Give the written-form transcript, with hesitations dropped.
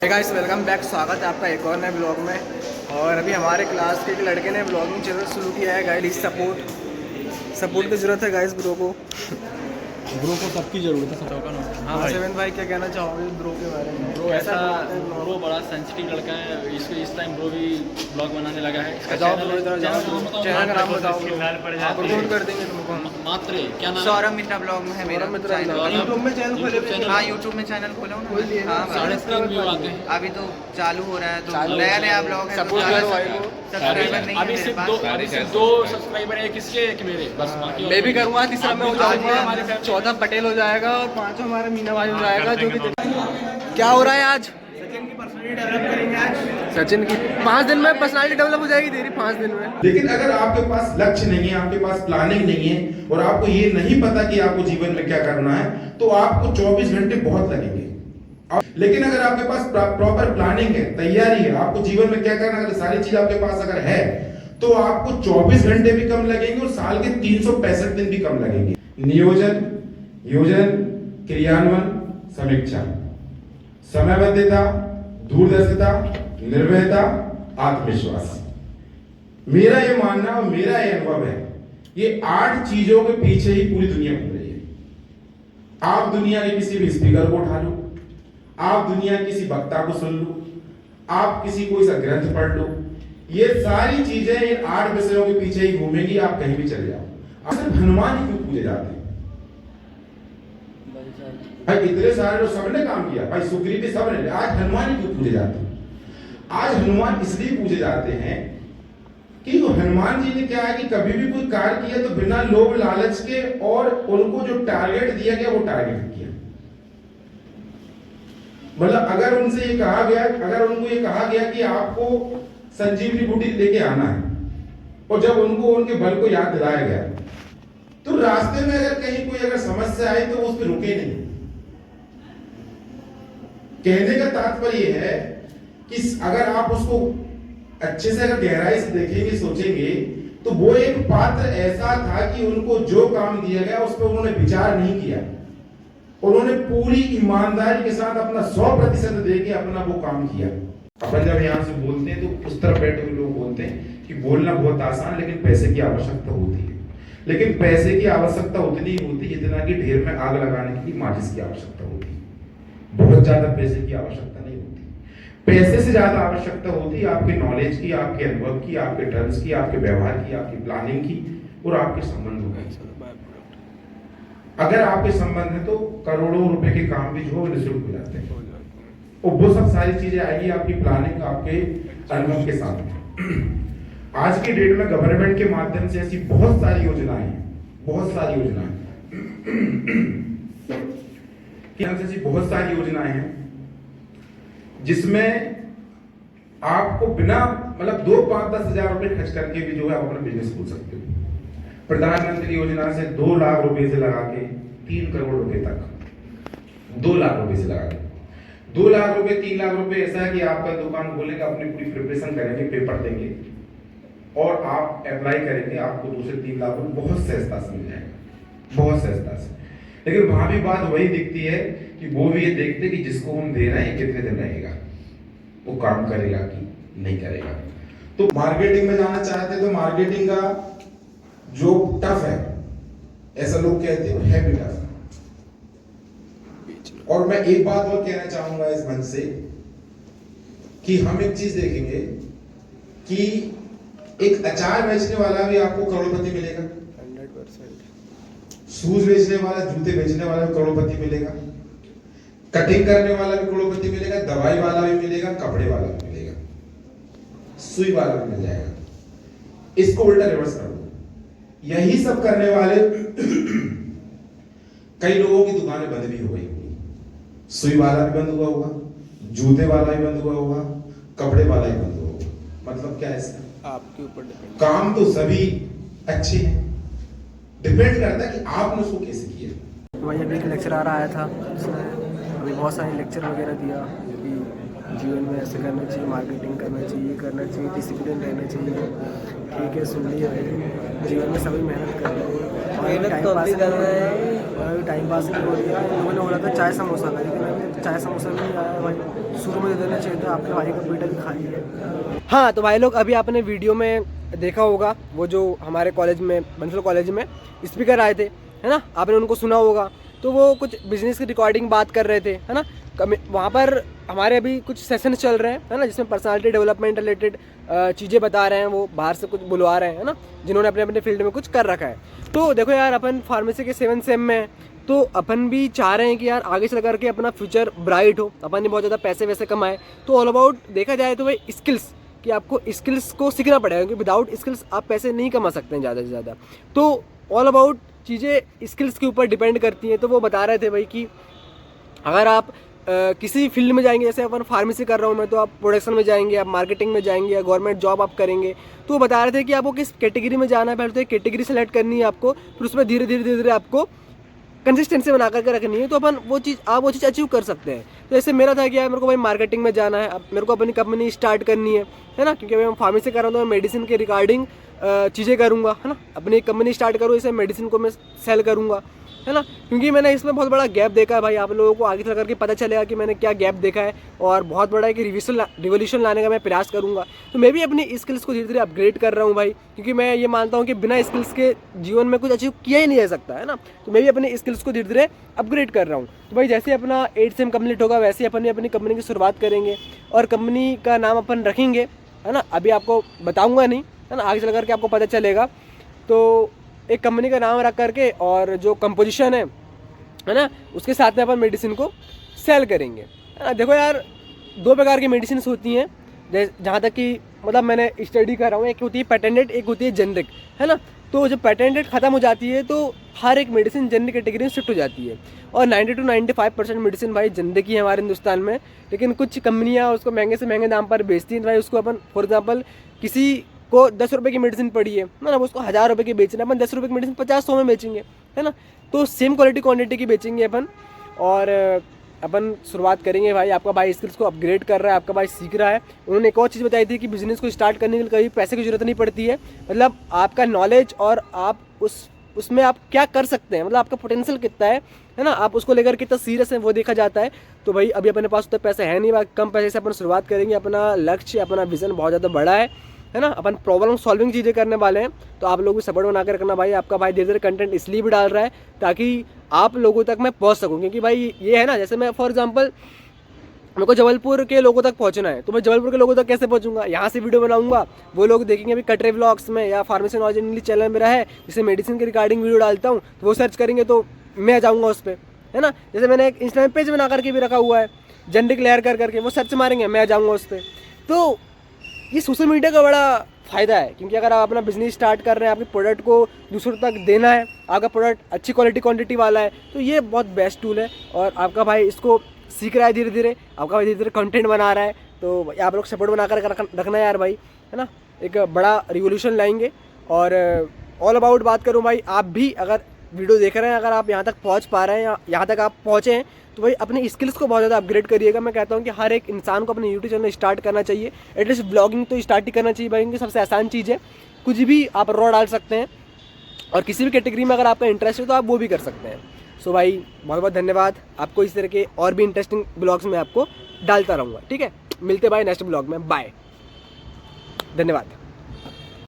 Guys welcome back. स्वागत है आपका एक और नए ब्लॉग में। और अभी हमारे क्लास के एक लड़के ने ब्लॉगिंग चैनल शुरू किया है गाइस। सपोर्ट की ज़रूरत है गाइस ब्रो को सबकी ज़रूरत है। हाँ भाई। सेवन भाई क्या कहना चाहोगे ब्रो के बारे में? ब्रो ऐसा ब्रो बड़ा सेंसिटिव लड़का है। इसको इस टाइम ब्रो भी ब्लॉग बनाने लगा है। इसका चैनल का नाम बताओ। अपलोड कर देंगे तुमको। मात्र क्या नाम? सौरभ मित्रा ब्लॉग में है मेरा चैनल। यूट्यूब में चैनल खोले? हाँ यूट्यूब में चैनल खोला हूँ ना। हाँ 3.5 व्यू आते हैं। अभी तो चालू हो रहा है, तो नया ब्लॉग है। सब्सक्राइबर नहीं अभी सिर्फ दो सब्सक्राइबर है। किसके? एक मेरे बस। मैं भी करूँगा। तीसरा मैं हो जाऊँगा। 14 पटेल हो जाएगा और 5 हमारा मीना भाई हो जाएगा। जो कि क्या हो रहा है आज? सचिन की पर्सनालिटी डेवलप करेंगे आज। सचिन की 5 दिन में पर्सनालिटी डेवलप हो जाएगी तेरी 5 दिन में। लेकिन अगर आपके पास लक्ष्य नहीं है, आपके पास प्लानिंग नहीं है और आपको ये नहीं पता कि आपको जीवन में क्या करना है, तो आपको 24 घंटे बहुत लगेंगे। लेकिन अगर आपके पास प्रॉपर प्लानिंग है, तैयारी है, आपको जीवन में क्या करना है, सारी चीज आपके पास अगर है, तो आपको 24 घंटे भी कम लगेंगे और साल के 365 दिन भी कम लगेंगे। नियोजन, योजन, क्रियान्वयन, समीक्षा, समयबद्धता, दूरदर्शिता, निर्भयता, आत्मविश्वास। मेरा ये मानना और मेरा ये अनुभव है, ये 8 चीजों के पीछे ही पूरी दुनिया घूम रही है। आप दुनिया के किसी भी स्पीकर को उठा लो, आप दुनिया के किसी वक्ता को सुन लो, आप किसी कोई सा ग्रंथ पढ़ लो, ये सारी चीजें इन 8 विषयों के पीछे ही घूमेंगी। आप कहीं भी चले जाओ। अब सिर्फ हनुमान ही क्यों पूजे जाते हैं? भाई इतने सारे लोग सबने काम किया, भाई सुग्रीव भी सबने, आज हनुमान ही क्यों पूजे जाते हैं? आज हनुमान इसलिए पूजे जाते हैं कि हनुमान जी ने क्या है कि कभी भी कोई कार्य किया तो बिना लोभ लालच के और उनको जो टारगेट दिया गया वो टारगेट किया। मतलब अगर उनसे ये कहा गया, अगर उनको ये कहा गया कि आपको संजीवनी बूटी लेके आना है, और जब उनको उनके बल को याद दिलाया गया, तो रास्ते में अगर कहीं कोई अगर समस्या आई तो उस पर रुके नहीं। कहने का तात्पर्य है कि अगर आप उसको अच्छे से अगर गहराई से देखेंगे, सोचेंगे, तो वो एक पात्र ऐसा था कि उनको जो काम दिया गया उस पर उन्होंने विचार नहीं किया। उन्होंने पूरी ईमानदारी के साथ अपना 100% देके अपना वो काम किया। अपन जब यहाँ से बोलते हैं तो उस तरफ बैठे हुए लोग बोलते हैं कि बोलना बहुत आसान, लेकिन पैसे की आवश्यकता होती है। लेकिन पैसे की आवश्यकता उतनी ही होती है जितना कि ढेर में आग लगाने के लिए माचिस की आवश्यकता होती है। बहुत ज्यादा पैसे की आवश्यकता नहीं होती। पैसे से ज्यादा आवश्यकता होती है आपके नॉलेज की, आपके अनुभव की, आपके टर्म्स की, आपके व्यवहार की, आपकी प्लानिंग की और आपके संबंधों की। अगर आपके संबंध है तो करोड़ों रुपए के काम भी जो निःशुल्क हो जाते हैं, और वो सब सारी चीजें आएगी आपकी प्लानिंग, आपके अनुभव के साथ। आज की डेट में गवर्नमेंट के माध्यम से ऐसी बहुत सारी योजनाएं हैं, बहुत सारी योजनाएं हैं जिसमें आपको बिना मतलब 2, 5, 10 हजार रुपए खर्च करके भी जो है आप अपना बिजनेस खोल सकते हो। प्रधानमंत्री योजना से 2 लाख रुपए से लगा के 3 करोड़ रुपए तक, 2 लाख रुपए से लगा के 2 लाख रुपए, 3 लाख रुपए ऐसा है कि आपका दुकान खोलेंगे, अपनी पूरी प्रिपरेशन करेंगे, पेपर देंगे और आप अप्लाई करेंगे, आपको 2 से 3 लाख रुपए बहुत सहजता से मिल जाएगा, बहुत सहजता से। लेकिन वहां भी बात वही दिखती है कि वो भी ये देखते कि जिसको हम दे रहे हैं कितने दिन रहेगा, वो काम करेगा कि नहीं करेगा। तो मार्केटिंग में जाना चाहते तो मार्केटिंग का जो टफ है, ऐसा लोग कहते हैं, है भी टफ। और मैं एक बात और कहना चाहूंगा इस मंच से कि हम एक चीज देखेंगे कि एक अचार बेचने वाला भी आपको करोड़पति मिलेगा, 100%। शूज बेचने वाला, जूते बेचने वाला भी करोड़पति मिलेगा, कटिंग करने वाला भी करोड़पति मिलेगा, दवाई वाला भी मिलेगा, कपड़े वाला भी मिलेगा, सुई वाला भी मिल जाएगा। इसको उल्टा रिवर्स कर दो, यही सब करने वाले कई लोगों की दुकानें बंद भी हो गई होंगी। सुई वाला भी बंद हुआ होगा, जूते वाला भी बंद हुआ होगा, कपड़े वाला भी बंद हुआ होगा। मतलब क्या है इसका? आपके ऊपर डिपेंड। काम तो सभी अच्छे हैं, डिपेंड करता है कि आपने उसको कैसे किया। वही अभी एक लेक्चरर आया था, उसने अभी बहुत सारे लेक्चर वगैरह दिया कि जीवन में ऐसे करना चाहिए, मार्केटिंग करना चाहिए, करना चाहिए, डिसिप्लिन रहना चाहिए। ठीक है, सुन लिया। जीवन में सभी मेहनत कर रहे हैं, टाइम पास नहीं हो रहा है, टाइम पास नहीं हो रहा। इन लोगों ने बोला था चाय समोसा का, लेकिन चाय समोसा भी नहीं आया भाई, शुरू में दे देना चाहिए था, आपके भाई का बेटा भी खाई है। हाँ तो भाई लोग अभी आपने वीडियो में देखा होगा वो जो हमारे कॉलेज में बंसल कॉलेज में स्पीकर आए थे, है ना, आपने उनको सुना होगा। तो वो कुछ बिजनेस की रिकॉर्डिंग बात कर रहे थे, है ना। वहाँ पर हमारे अभी कुछ सेशन चल रहे हैं, है ना, जिसमें पर्सनालिटी डेवलपमेंट रिलेटेड चीज़ें बता रहे हैं, वो बाहर से कुछ बुलवा रहे हैं, है ना, जिन्होंने अपने अपने फील्ड में कुछ कर रखा है। तो देखो यार, अपन फार्मेसी के 7 सेम में हैं, तो अपन भी चाह रहे हैं कि यार आगे चल करके अपना फ्यूचर ब्राइट हो, अपन भी बहुत ज़्यादा पैसे वैसे कमाए। तो ऑल अबाउट देखा जाए तो भाई स्किल्स, कि आपको स्किल्स को सीखना पड़ेगा, क्योंकि विदाउट स्किल्स आप पैसे नहीं कमा सकते हैं ज़्यादा से ज़्यादा। तो ऑल अबाउट चीज़ें स्किल्स के ऊपर डिपेंड करती हैं। तो वो बता रहे थे भाई कि अगर आप किसी फील्ड में जाएंगे, जैसे अपन फार्मेसी कर रहा हूँ मैं, तो आप प्रोडक्शन में जाएंगे, आप मार्केटिंग में जाएंगे, या गवर्नमेंट जॉब आप करेंगे। तो वो बता रहे थे कि आपको किस कैटेगरी में जाना है, पहले तो एक कैटेगरी सेलेक्ट करनी है आपको, फिर उसमें धीरे धीरे आपको कंसिस्टेंसी बना करके रखनी है। तो अपन वो चीज़ अचीव कर सकते हैं। तो जैसे मेरा था कि यार मेरे को भाई मार्केटिंग में जाना है, अब मेरे को अपनी कंपनी स्टार्ट करनी है ना, क्योंकि मैं फार्मेसी कर रहा हूँ तो मैं मेडिसिन के रिगार्डिंग चीज़ें करूँगा, है ना, अपनी कंपनी स्टार्ट करूँ, इसे मेडिसिन को मैं सेल करूँगा, है ना। क्योंकि मैंने इसमें बहुत बड़ा गैप देखा है भाई, आप लोगों को आगे चल करके पता चलेगा कि मैंने क्या गैप देखा है, और बहुत बड़ा एक रिवोल्यूशन लाने का मैं प्रयास करूँगा। तो मैं भी अपनी स्किल्स को धीरे धीरे अपग्रेड कर रहा हूँ भाई, क्योंकि मैं ये मानता हूँ कि बिना स्किल्स के जीवन में कुछ अचीव किया ही नहीं जा सकता, है ना। तो मैं भी अपनी स्किल्स को धीरे धीरे अपग्रेड कर रहा हूँ। तो भाई जैसे अपना 8 सेम कंप्लीट होगा, वैसे अपन अपनी कंपनी की शुरुआत करेंगे, और कंपनी का नाम अपन रखेंगे, है ना। अभी आपको बताऊँगा नहीं, है ना, आगे चल करके आपको पता चलेगा। तो एक कंपनी का नाम रख करके, और जो कंपोजिशन है ना, उसके साथ में अपन मेडिसिन को सेल करेंगे, है ना। देखो यार, 2 प्रकार की मेडिसिन होती हैं, जहाँ तक कि मतलब मैंने स्टडी कर रहा हूँ। एक होती है पेटेंटेड, एक होती है जेनरिक, है ना। तो जब पेटेंटेड ख़त्म हो जाती है तो हर एक मेडिसिन जेनरिक कैटेगरी में शिफ्ट हो जाती है, और 90 to 95% मेडिसिन भाई जेनरिक ही है हमारे हिंदुस्तान में। लेकिन कुछ कंपनियाँ उसको महंगे से महंगे दाम पर बेचती हैं। भाई उसको अपन फॉर एग्जाम्पल किसी को 10 रुपये की मेडिसिन पड़ी है ना, उसको 1000 रुपये की बेचना, अपन 10 रुपये की मेडिसिन 50-100 में बेचेंगे, है ना। तो सेम क्वालिटी क्वांटिटी की बेचेंगे अपन, और अपन शुरुआत करेंगे भाई। आपका भाई स्किल्स को अपग्रेड कर रहा है, आपका भाई सीख रहा है। उन्होंने एक और चीज़ बताई थी कि बिजनेस को स्टार्ट करने के लिए कभी पैसे की जरूरत नहीं पड़ती है, मतलब आपका नॉलेज और आप उसमें आप क्या कर सकते हैं, मतलब आपका पोटेंशियल कितना है ना, आप उसको लेकर कितना सीरियस है वो देखा जाता है। तो भाई अभी अपने पास उतना पैसा है नहीं, कम पैसे से अपन शुरुआत करेंगे। अपना लक्ष्य, अपना विजन बहुत ज़्यादा बड़ा है ना। अपन प्रॉब्लम सॉल्विंग चीज़ें करने वाले हैं। तो आप लोगों को सपोर्ट बना कर रखना भाई। आपका भाई धीरे धीरे कंटेंट इसलिए भी डाल रहा है ताकि आप लोगों तक मैं पहुंच सकूं, क्योंकि भाई ये है ना, जैसे मैं फॉर एग्जांपल मेरे को जबलपुर के लोगों तक पहुंचना है, तो मैं जबलपुर के लोगों तक कैसे पहुंचूंगा, यहाँ से वीडियो बनाऊंगा, वो लोग देखेंगे। अभी कटरे व्लॉग्स में या फार्मेसी नॉलेज इंग्लिश चैनल मेरा है, जिससे मेडिसिन के रिगार्डिंग वीडियो डालता हूँ, तो वो सर्च करेंगे तो मैं आ जाऊँगा उस पर, है ना। जैसे मैंने एक इंस्टाग्राम पेज बना करके भी रखा हुआ है, जेनरिक लेयर कर करके, वो सर्च मारेंगे मैं आ जाऊँगा उस पर। तो ये सोशल मीडिया का बड़ा फ़ायदा है, क्योंकि अगर आप अपना बिजनेस स्टार्ट कर रहे हैं, आपके प्रोडक्ट को दूसरों तक देना है, आपका प्रोडक्ट अच्छी क्वालिटी क्वांटिटी वाला है, तो ये बहुत बेस्ट टूल है। और आपका भाई इसको सीख रहा है धीरे धीरे, आपका भाई धीरे धीरे कंटेंट बना रहा है। तो आप लोग सपोर्ट बना कर रखना यार भाई, है ना। एक बड़ा रिवोल्यूशन लाएंगे। और ऑल अबाउट बात करूँ भाई, आप भी अगर वीडियो देख रहे हैं, अगर आप यहाँ तक पहुँच पा रहे हैं या यहाँ तक आप पहुँचे हैं, तो भाई अपनी स्किल्स को बहुत ज़्यादा अपग्रेड करिएगा। मैं कहता हूँ कि हर एक इंसान को अपने यूट्यूब चैनल स्टार्ट करना चाहिए, एटलीस्ट ब्लॉगिंग तो स्टार्ट ही करना चाहिए भाई, क्योंकि सबसे आसान चीज़ है। कुछ भी आप रॉ डाल सकते हैं, और किसी भी कैटेगरी में अगर आपका इंटरेस्ट है तो आप वो भी कर सकते हैं। सो भाई बहुत बहुत धन्यवाद। आपको इस तरह के और भी इंटरेस्टिंग ब्लॉग्स में आपको डालता रहूँगा, ठीक है। मिलते भाई नेक्स्ट ब्लॉग में, बाय, धन्यवाद।